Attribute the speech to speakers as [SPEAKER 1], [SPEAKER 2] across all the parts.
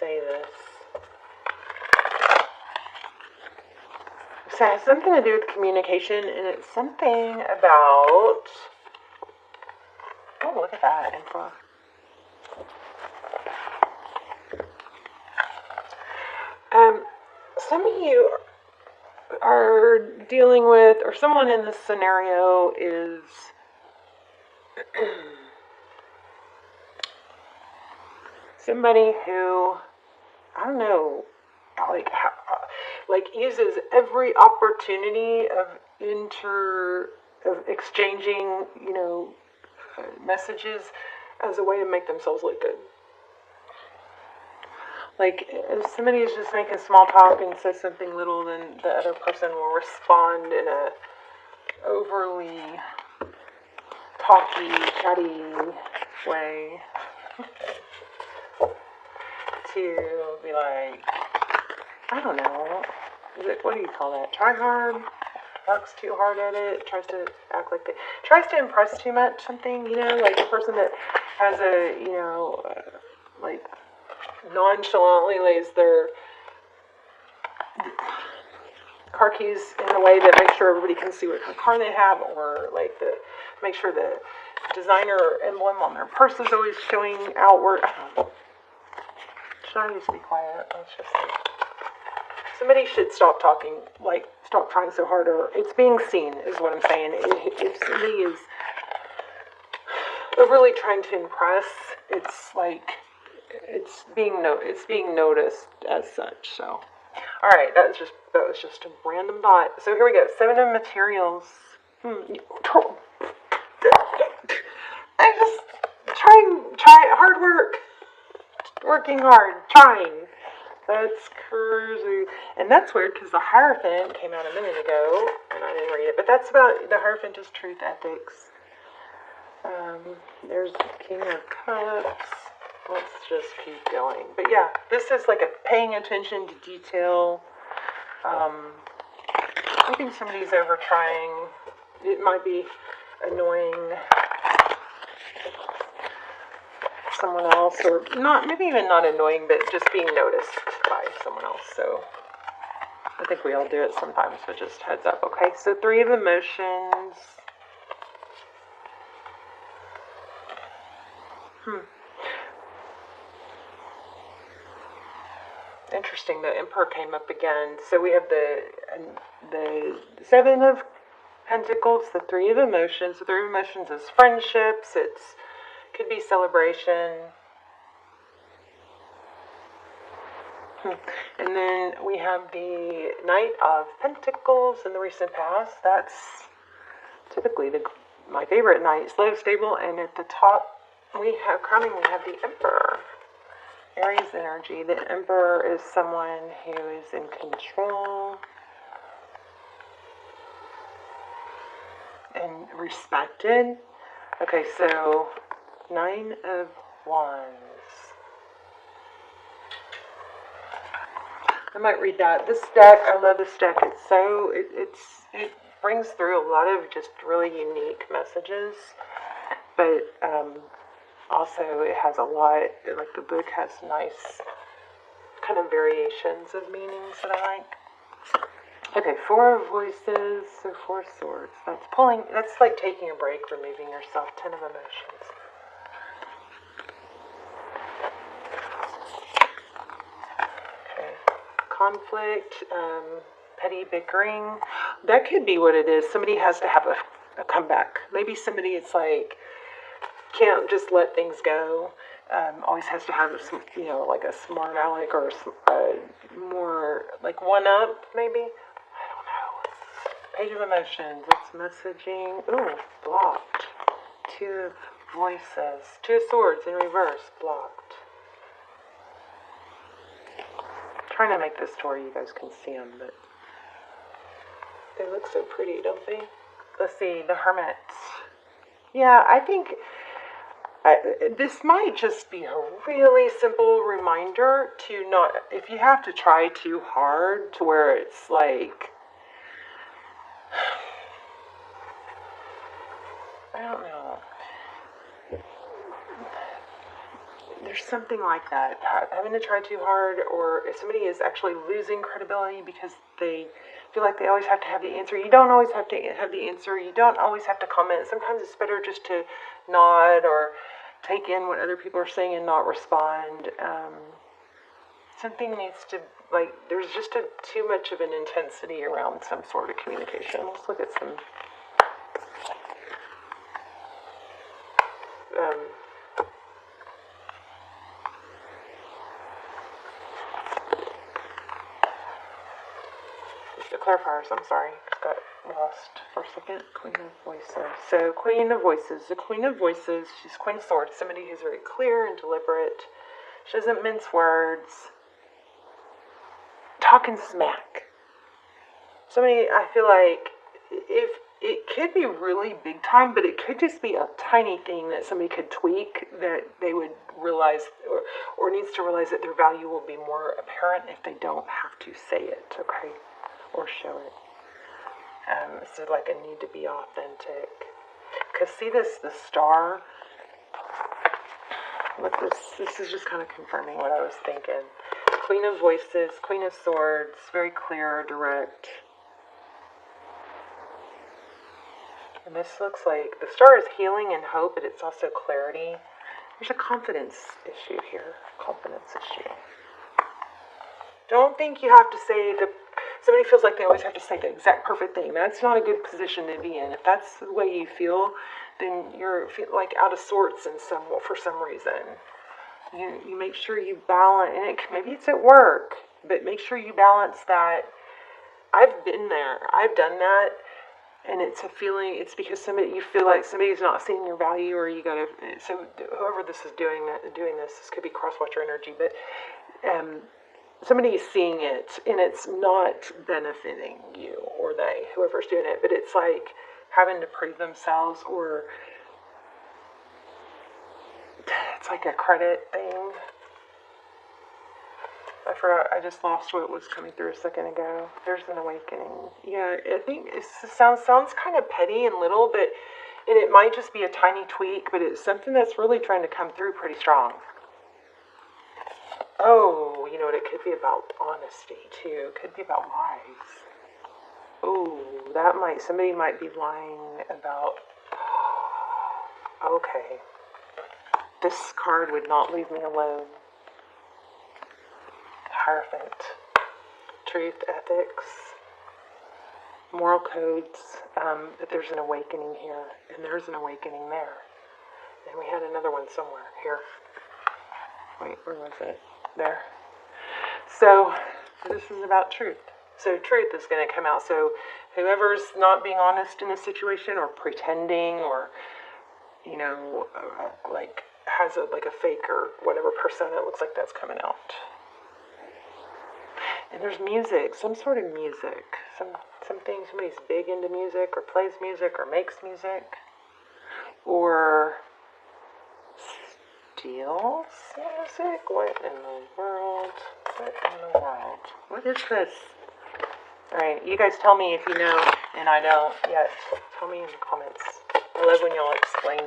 [SPEAKER 1] say this? So it has something to do with communication, and it's something about... Oh, look at that, Emperor. Some of you are dealing with, or someone in this scenario is somebody who, I don't know, like uses every opportunity of exchanging, messages as a way to make themselves look good. Like, if somebody is just making small talk and says something little, then the other person will respond in a overly talky, chatty way to be like, I don't know, what do you call that? Try hard, works too hard at it, tries to act like tries to impress too much, something, like the person that has like nonchalantly lays their car keys in a way that makes sure everybody can see what kind of car they have, or like make sure the designer emblem on their purse is always showing outward. I don't know. Should I just be quiet? Let's just see. Somebody should stop talking, stop trying so hard, or it's being seen, is what I'm saying. If somebody is overly trying to impress, it's like, it's being noticed as such. So, all right, that was just a random thought. So here we go. 7 of materials. I just try hard work, working hard, trying. That's crazy. And that's weird because the Hierophant came out a minute ago and I didn't read it. But that's about, the Hierophant is truth, ethics. There's the King of Cups. Let's just keep going. But yeah, this is like a paying attention to detail. I think somebody's over trying. It might be annoying someone else, or not, maybe even not annoying, but just being noticed by someone else. So I think we all do it sometimes, but just heads up. Okay, so 3 of emotions. Interesting, the Emperor came up again. So we have the 7 of Pentacles, the 3 of emotions. The 3 of emotions is friendships. Could be celebration. And then we have the Knight of Pentacles in the recent past. That's typically my favorite knight, slow, stable, and at the top we have the Emperor. Aries energy. The Emperor is someone who is in control and respected. Okay, so 9 of Wands. I might read that. This deck, I love this deck. It's so, it brings through a lot of just really unique messages, but also it has a lot, like the book has nice kind of variations of meanings that I like. Okay, 4 of Voices, so 4 Swords. That's like taking a break, removing yourself. 10 of Emotions. Okay, conflict, petty bickering. That could be what it is. Somebody has to have a comeback. Maybe somebody, it's like, can't just let things go. Always has to have like a smart aleck, or more like one up, maybe. I don't know. Page of Emotions. What's messaging? Ooh, blocked. 2 of Voices. 2 of Swords in reverse. Blocked. I'm trying to make this to where you guys can see them, but they look so pretty, don't they? Let's see. The Hermit. Yeah, I think this might just be a really simple reminder to not, if you have to try too hard to where it's like, I don't know, there's There's something like that. Having to try too hard, or if somebody is actually losing credibility because they feel like they always have to have the answer. You don't always have to have the answer. You don't always have to comment. Sometimes it's better just to nod or take in what other people are saying and not respond. Something needs to, like, there's just too much of an intensity around some sort of communication. Let's look at some the clarifiers. I'm sorry, just got lost for a second. Queen of Voices. So, Queen of Voices. The Queen of Voices, she's Queen of Swords, somebody who's very clear and deliberate. She doesn't mince words. Talking smack. Somebody, I feel like, if it could be really big time, but it could just be a tiny thing that somebody could tweak that they would realize, or needs to realize that their value will be more apparent if they don't have to say it, okay, or show it. So like a need to be authentic. Because see the star. Look, this is just kind of confirming what I was thinking. Queen of Voices, Queen of Swords, very clear, direct. And this looks like the star is healing and hope, but it's also clarity. There's a confidence issue here. Confidence issue. Don't think you have to say somebody feels like they always have to say the exact perfect thing. That's not a good position to be in. If that's the way you feel, then you're like out of sorts for some reason. You make sure you balance, and maybe it's at work, but make sure you balance that. I've been there. I've done that, and it's a feeling. It's because you feel like somebody's not seeing your value, or you gotta. So whoever this is doing this could be cross-watcher energy, but somebody is seeing it, and it's not benefiting you or whoever's doing it, but it's like having to prove themselves, or it's like a credit thing. I forgot, I just lost what was coming through a second ago. There's an awakening. Yeah, I think it sounds kind of petty and little, and it might just be a tiny tweak, but it's something that's really trying to come through pretty strong. Oh, you know what, it could be about honesty too. It could be about lies. Oh, somebody might be lying about, okay, this card would not leave me alone. Hierophant. Truth, ethics, moral codes, but there's an awakening here, and there's an awakening there. And we had another one somewhere here. Wait, where was it? There. So, this is about truth. So truth is going to come out. So whoever's not being honest in a situation, or pretending, or, like has a fake or whatever persona, it looks like that's coming out. And there's music, some sort of music. Somebody's big into music, or plays music, or makes music, or steals music. What in the world? What is this? Alright, you guys tell me if you know, and I don't yet. Tell me in the comments. I love when y'all explain.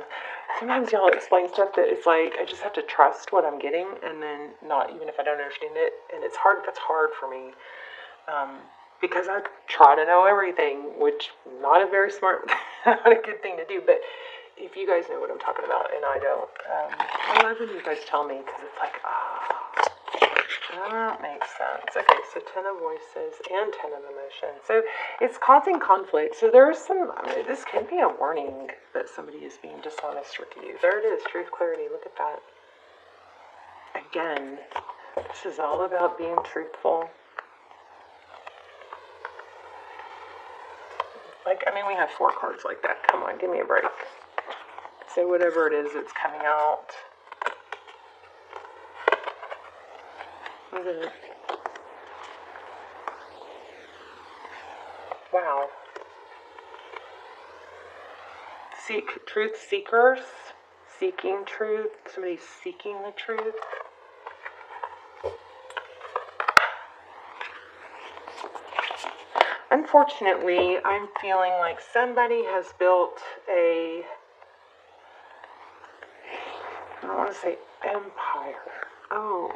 [SPEAKER 1] Sometimes y'all explain stuff that it's like, I just have to trust what I'm getting, and then not, even if I don't understand it. And it's hard, that's hard for me. Because I try to know everything, which not a very smart, not a good thing to do, but if you guys know what I'm talking about, and I don't, I love when you guys tell me, because it's like, that makes sense. Okay, so 10 of Voices and 10 of Emotion. So it's causing conflict. So there's this can be a warning that somebody is being dishonest with you. There it is, truth, clarity. Look at that. Again, this is all about being truthful. We have 4 cards like that. Come on, give me a break. So whatever it is, it's coming out. What is it? Wow. Truth seekers. Seeking truth. Somebody's seeking the truth. Unfortunately, I'm feeling like somebody has built I don't want to say Empire. Oh.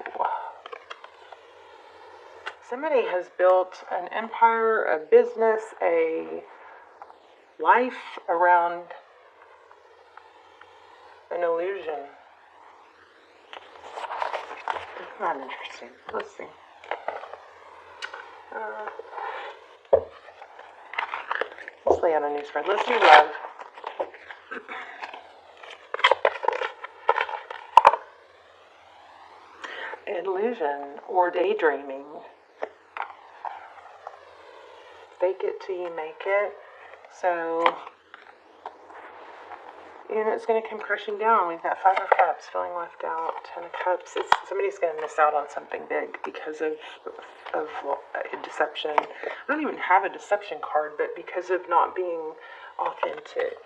[SPEAKER 1] Somebody has built an empire, a business, a life around an illusion. Isn't that interesting? Let's see. Let's lay out a new spread. Let's do love. Illusion or daydreaming. Fake it till you make it. So, it's going to come crashing down. We've got 5 of Cups, feeling left out. 10 of Cups. Somebody's going to miss out on something big because of deception. I don't even have a deception card, but because of not being authentic.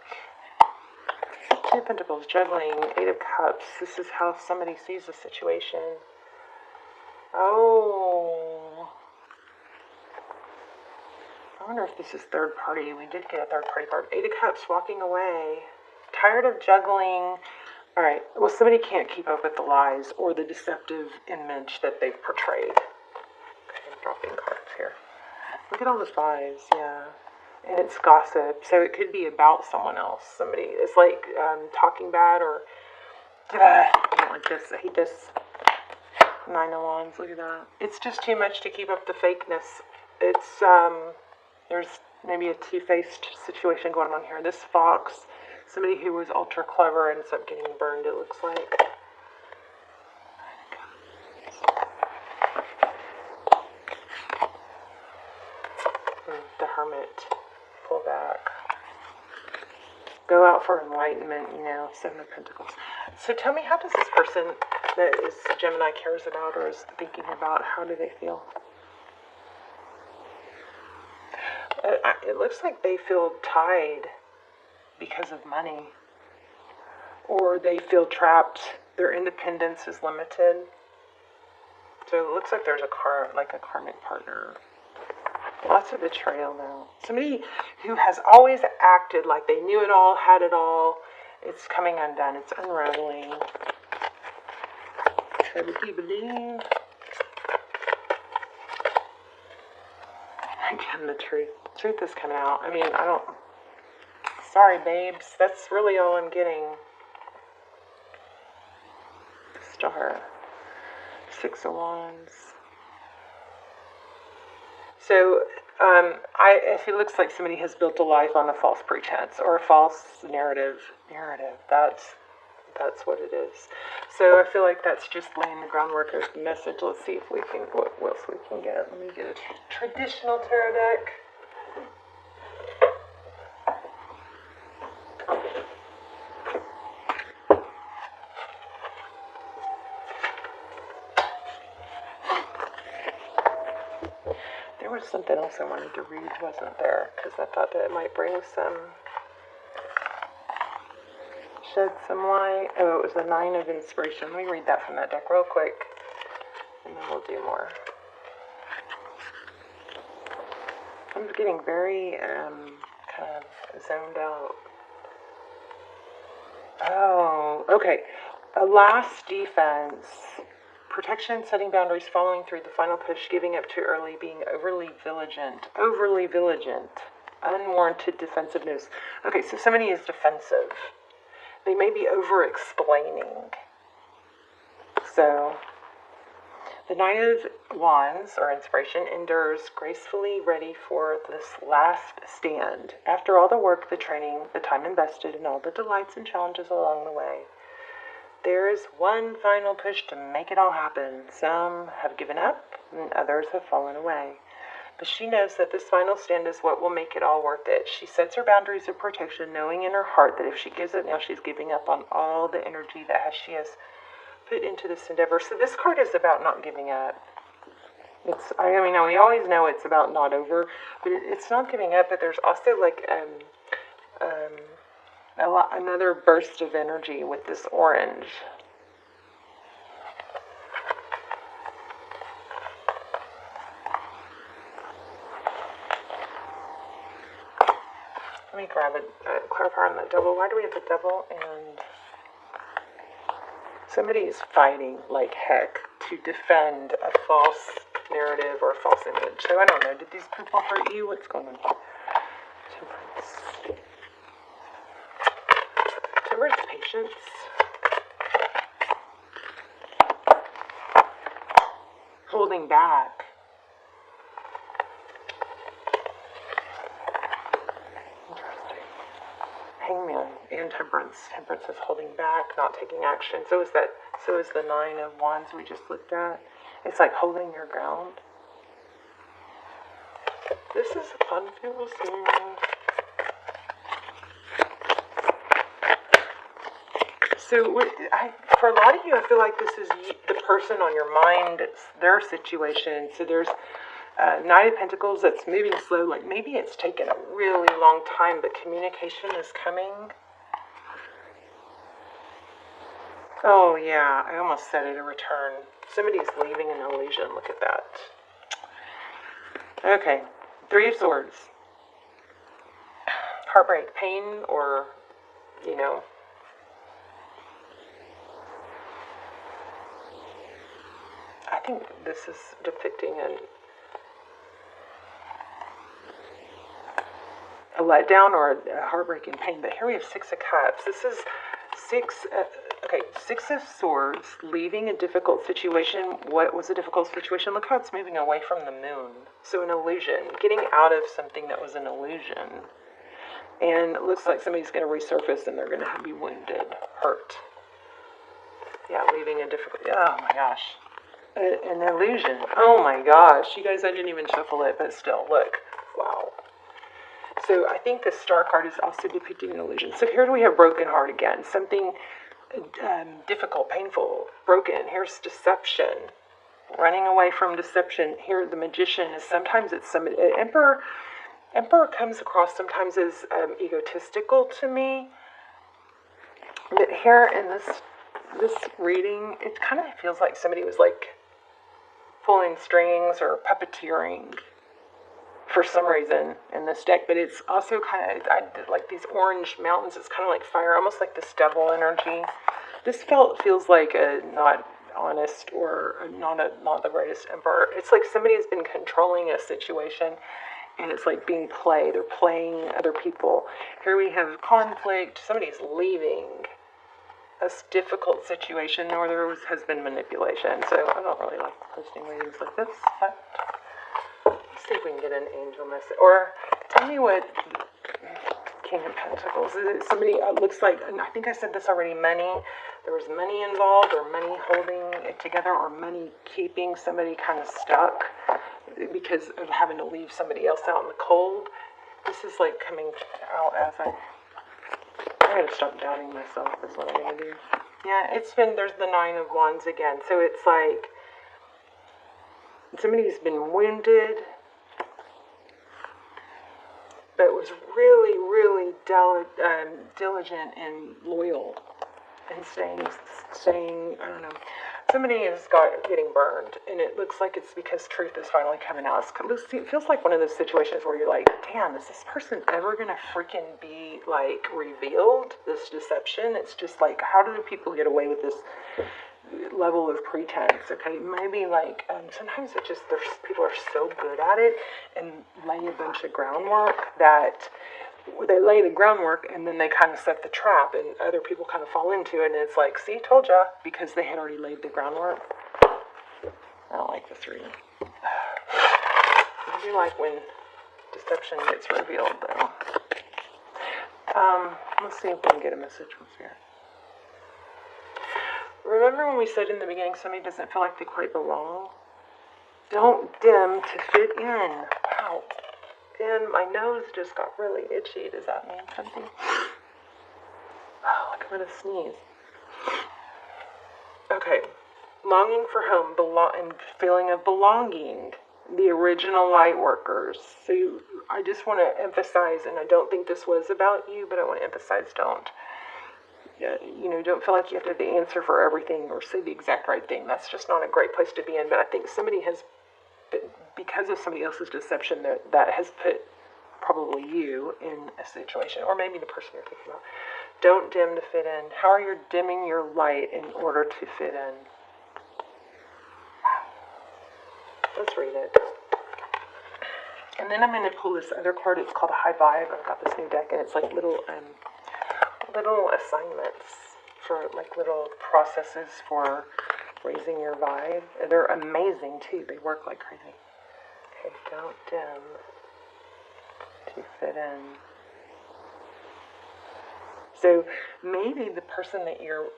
[SPEAKER 1] 2 of Pentacles, juggling, 8 of Cups. This is how somebody sees the situation. Oh. I wonder if this is third party. We did get a third party card. 8 of Cups, walking away. Tired of juggling. All right. Well, somebody can't keep up with the lies or the deceptive image that they've portrayed. Okay, I'm dropping cards here. Look at all the 5s. Yeah. And it's gossip. So it could be about someone else. Somebody is like talking bad or... I don't like this. I hate this. 9 of Wands. Look at that. It's just too much to keep up the fakeness. It's... There's maybe a two-faced situation going on here. This Fox, somebody who was ultra clever ends up getting burned, it looks like. The Hermit, pull back. Go out for enlightenment, 7 of Pentacles. So tell me, how does this person that is Gemini cares about or is thinking about, how do they feel? It looks like they feel tied because of money. Or they feel trapped. Their independence is limited. So it looks like there's a karmic partner. Lots of betrayal though. Somebody who has always acted like they knew it all, had it all. It's coming undone. It's unraveling. So would you believe? Again, the truth. Truth is coming out. I mean, sorry, babes. That's really all I'm getting. Star. 6 of Wands. So, if it looks like somebody has built a life on a false pretense or a false narrative. That's what it is. So I feel like that's just laying the groundwork of the message. Let's see if we can, what else we can get. Let me get a traditional tarot deck. There was something else I wanted to read, wasn't there? Because I thought that it might bring shed some light. Oh, it was the 9 of Inspiration. Let me read that from that deck real quick, and then we'll do more. I'm getting very kind of zoned out. Oh, okay. A last defense. Protection, setting boundaries, following through the final push, giving up too early, being overly vigilant, unwarranted defensiveness. Okay, so somebody is defensive. They may be over-explaining. So, the 9 of Wands, or Inspiration, endures, gracefully ready for this last stand. After all the work, the training, the time invested, and all the delights and challenges along the way, there is one final push to make it all happen. Some have given up, and others have fallen away. But she knows that this final stand is what will make it all worth it. She sets her boundaries of protection, knowing in her heart that if she gives it now, she's giving up on all the energy that she has put into this endeavor. So this card is about not giving up. We always know it's about not over, but it's not giving up. But there's also like another burst of energy with this orange. Let me grab a clarifier on the devil. Why do we have the devil and Somebody is fighting like heck to defend a false narrative or a false image. So I don't know. Did these people hurt you? What's going on? Temperance. Temperance, patience. Holding back. Interesting. Hangman and temperance. Temperance is holding back, not taking action. So is the 9 of Wands we just looked at. It's like holding your ground. This is confusing. So for a lot of you, I feel like this is the person on your mind. It's their situation. So there's Knight of Pentacles that's moving slow. Like maybe it's taken a really long time, but communication is coming. Oh yeah, I almost said it, a return. Somebody's leaving an illusion. Look at that. Okay, 3 of Swords. Heartbreak, pain, or, you know. I think this is depicting a letdown or a heartbreaking pain. But here we have 6 of Cups. This is 6 of Swords, leaving a difficult situation. What was a difficult situation? Look how it's moving away from the moon. So an illusion, getting out of something that was an illusion. And it looks like somebody's going to resurface and they're going to be wounded, hurt. Yeah, leaving a difficult, oh my gosh. An illusion. Oh my gosh. You guys, I didn't even shuffle it, but still, look. Wow. So I think the Star card is also depicting an illusion. So here we have broken heart again. Something difficult, painful, broken. Here's deception. Running away from deception. Here the Magician is sometimes it's some Emperor comes across sometimes as egotistical to me. But here in this reading, it kind of feels like somebody was like pulling strings or puppeteering for some reason in this deck, but it's also kind of, I did like these orange mountains, it's kind of like fire, almost like this devil energy. This feels like a not honest or not the greatest emperor. It's like somebody has been controlling a situation and it's like being played. They're playing other people. Here we have conflict. Somebody's leaving a difficult situation, or there has been manipulation. So I don't really like posting readings like this. But let's see if we can get an angel message. Or tell me what King of Pentacles is. Somebody looks like, and I think I said this already, money. There was money involved, or money holding it together, or money keeping somebody kind of stuck because of having to leave somebody else out in the cold. This is like coming out as I'm going to stop doubting myself, is what I'm going to do. Yeah, there's the 9 of Wands again. So it's like somebody's been wounded, but was really, really diligent and loyal and staying, I don't know. Somebody is getting burned, and it looks like it's because truth is finally coming out. It feels like one of those situations where you're like, damn, is this person ever going to freaking be, like, revealed, this deception? It's just like, how do people get away with this level of pretense? Okay, maybe, like, sometimes it's just, people are so good at it and lay a bunch of groundwork that they lay the groundwork and then they kind of set the trap and other people kind of fall into it, and it's like, see, told ya, because they had already laid the groundwork. I don't like this reading. I do like when deception gets revealed, though. Let's see if we can get a message from Spirit. Remember when we said in the beginning somebody doesn't feel like they quite belong? Don't dim to fit in. Wow. And my nose just got really itchy. Does that mean something? Oh, I'm going to sneeze. Okay. Longing for home and feeling of belonging. The original light workers. So I just want to emphasize, and I don't think this was about you, but I want to emphasize, don't feel like you have to have the answer for everything or say the exact right thing. That's just not a great place to be in. But I think somebody has, because of somebody else's deception, that has put probably you in a situation, or maybe the person you're thinking about. Don't dim to fit in. How are you dimming your light in order to fit in? Let's read it. And then I'm going to pull this other card. It's called High Vibe. I've got this new deck, and it's like little assignments for like little processes for raising your vibe. They're amazing too. They work like crazy. Okay, don't dim to fit in. So maybe the person that you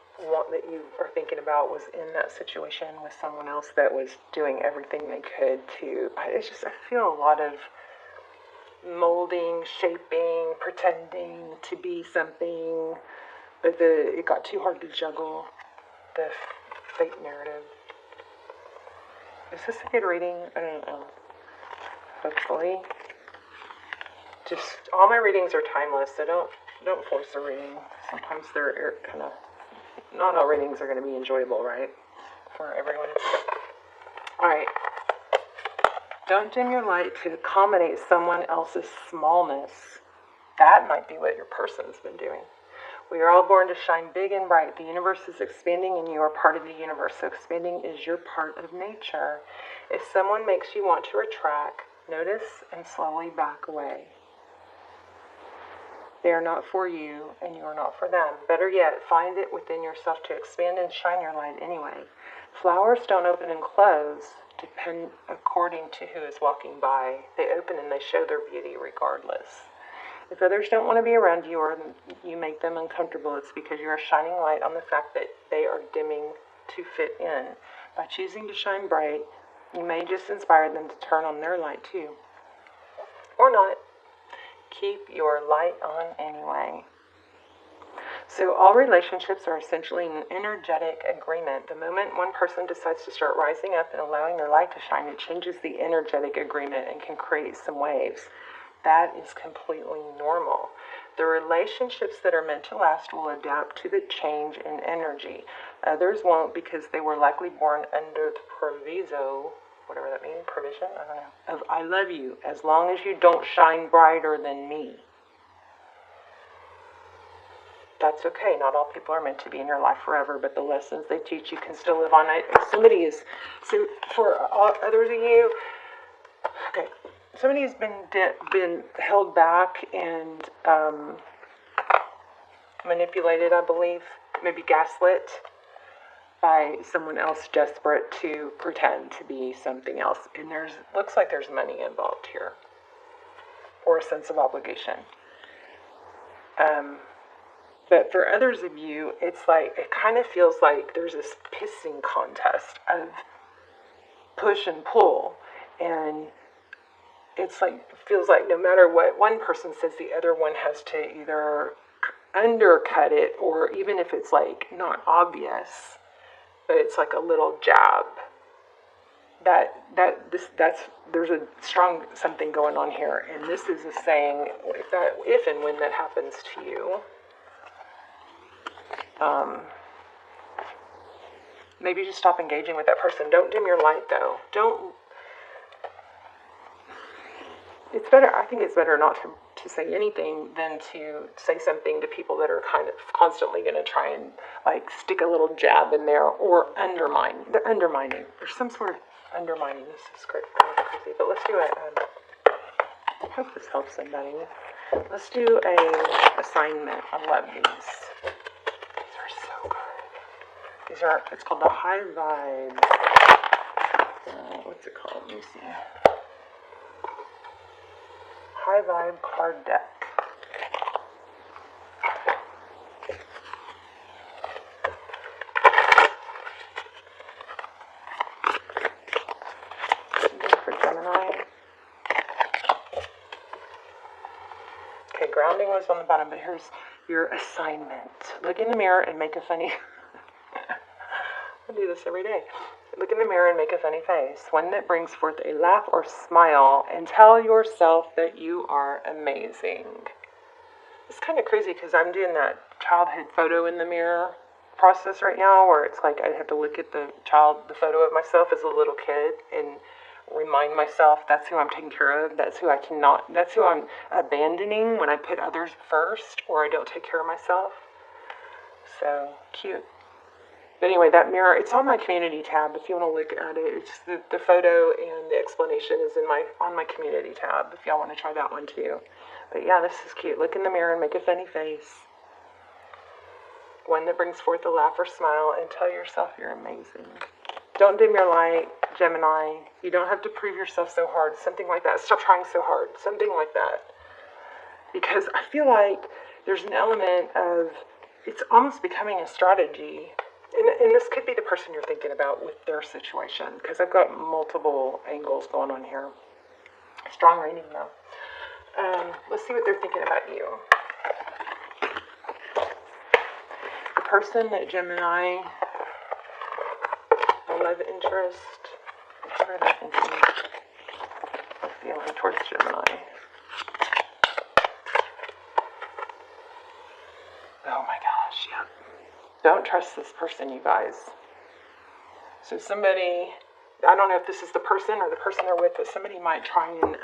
[SPEAKER 1] are thinking about was in that situation with someone else that was doing everything they could to. I feel a lot of molding, shaping, pretending to be something, but it got too hard to juggle the fate narrative. Is this a good reading? I don't know. Hopefully. Just all my readings are timeless, so don't force a reading. Sometimes they're kind of, not all readings are going to be enjoyable, right? For everyone. Alright. Don't dim your light to accommodate someone else's smallness. That might be what your person's been doing. We are all born to shine big and bright. The universe is expanding and you are part of the universe. So expanding is your part of nature. If someone makes you want to retract, notice and slowly back away. They are not for you, and you are not for them. Better yet, find it within yourself to expand and shine your light anyway. Flowers don't open and close, depend according to who is walking by. They open and they show their beauty regardless. If others don't want to be around you or you make them uncomfortable, it's because you are shining light on the fact that they are dimming to fit in. By choosing to shine bright, you may just inspire them to turn on their light too. Or not. Keep your light on anyway. So all relationships are essentially an energetic agreement. The moment one person decides to start rising up and allowing their light to shine, it changes the energetic agreement and can create some waves. That is completely normal. The relationships that are meant to last will adapt to the change in energy. Others won't because they were likely born under the proviso, whatever that means, provision, I don't know, of I love you as long as you don't shine brighter than me. That's okay. Not all people are meant to be in your life forever, but the lessons they teach you can still live on. So for others of you, okay, somebody has been held back and manipulated, I believe, maybe gaslit by someone else desperate to pretend to be something else. And looks like there's money involved here, or a sense of obligation. But for others of you, it's like, it kind of feels like there's this pissing contest of push and pull. And it's like, feels like no matter what one person says, the other one has to either undercut it, or even if it's like not obvious, but it's like a little jab. There's a strong something going on here. And this is a saying, if and when that happens to you, maybe just stop engaging with that person. Don't dim your light, though. I think it's better not to say anything than to say something to people that are kind of constantly going to try and like stick a little jab in there or undermine. They're undermining. There's some sort of undermining. This is great, kind of crazy, but let's do it. I hope this helps somebody. Let's do a assignment. I love these. It's called the High Vibe. What's it called? Let me see. High Vibe card deck. For Gemini. Okay, grounding was on the bottom, but here's your assignment. Look in the mirror and make a funny... I do this every day. Look in the mirror and make a funny face, one that brings forth a laugh or smile, and tell yourself that you are amazing. It's kind of crazy because I'm doing that childhood photo in the mirror process right now, where it's like I have to look at the photo of myself as a little kid and remind myself that's who I'm taking care of, that's who I'm abandoning when I put others first or I don't take care of myself. So cute. But anyway, that mirror, it's on my community tab. If you want to look at it, it's the photo and the explanation is on my community tab. If y'all want to try that one too. But yeah, this is cute. Look in the mirror and make a funny face. One that brings forth a laugh or smile, and tell yourself you're amazing. Don't dim your light, Gemini. You don't have to prove yourself so hard. Something like that. Stop trying so hard. Something like that. Because I feel like there's an element of, it's almost becoming a strategy. And this could be the person you're thinking about with their situation. Because I've got multiple angles going on here. Strong reading though. Let's see what they're thinking about you. The person that Gemini, love interest, what are they thinking? Feeling towards Gemini. Oh my gosh, yeah. Don't trust this person, you guys. So somebody, I don't know if this is the person or the person they're with, but somebody might try and,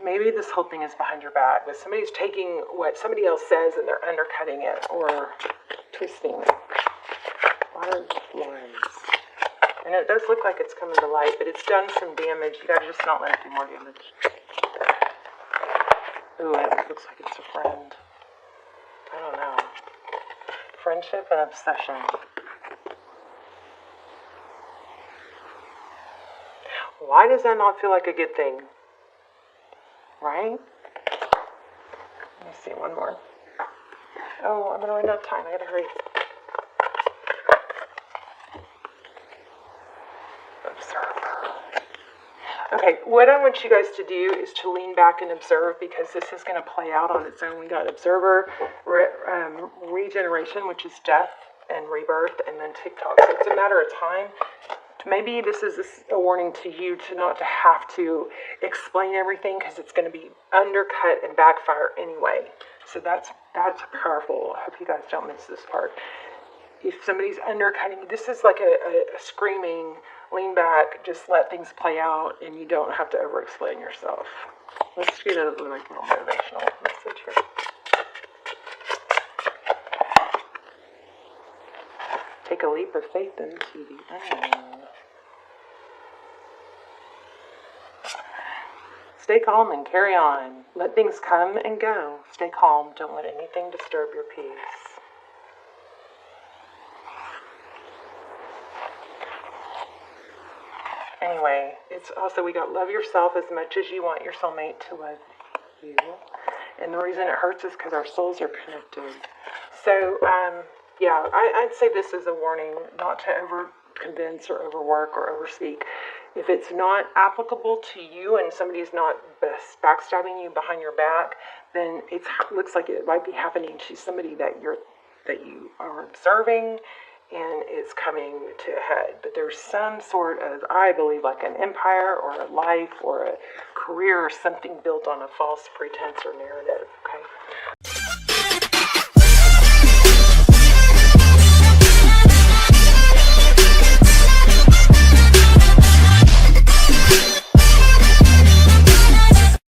[SPEAKER 1] maybe this whole thing is behind your back, but somebody's taking what somebody else says and they're undercutting it or twisting it. A lot of lines. And it does look like it's coming to light, but it's done some damage. You gotta just not let it do more damage. Ooh, it looks like it's a friend. I don't know. Friendship and obsession. Why does that not feel like a good thing? Right? Let me see one more. Oh, I'm gonna run out of time. I gotta hurry. Observe. Okay, what I want you guys to do is to lean back and observe, because this is going to play out on its own. We got observer, regeneration, which is death and rebirth, and then TikTok. So it's a matter of time. Maybe this is a warning to you to not to have to explain everything, because it's going to be undercut and backfire anyway. So that's powerful. I hope you guys don't miss this part. If somebody's undercutting, this is like a screaming, lean back, just let things play out, and you don't have to over-explain yourself. Let's get a little motivational message here. Take a leap of faith into the unknown. Stay calm and carry on. Let things come and go. Stay calm. Don't let anything disturb your peace. Anyway, it's also, we got love yourself as much as you want your soulmate to love you. And the reason it hurts is because our souls are connected. So, yeah, I'd say this is a warning not to over-convince or overwork or overspeak. If it's not applicable to you and somebody's not backstabbing you behind your back, then it looks like it might be happening to somebody that you are observing, and it's coming to a head. But there's some sort of, I believe, like an empire or a life or a career or something built on a false pretense or narrative.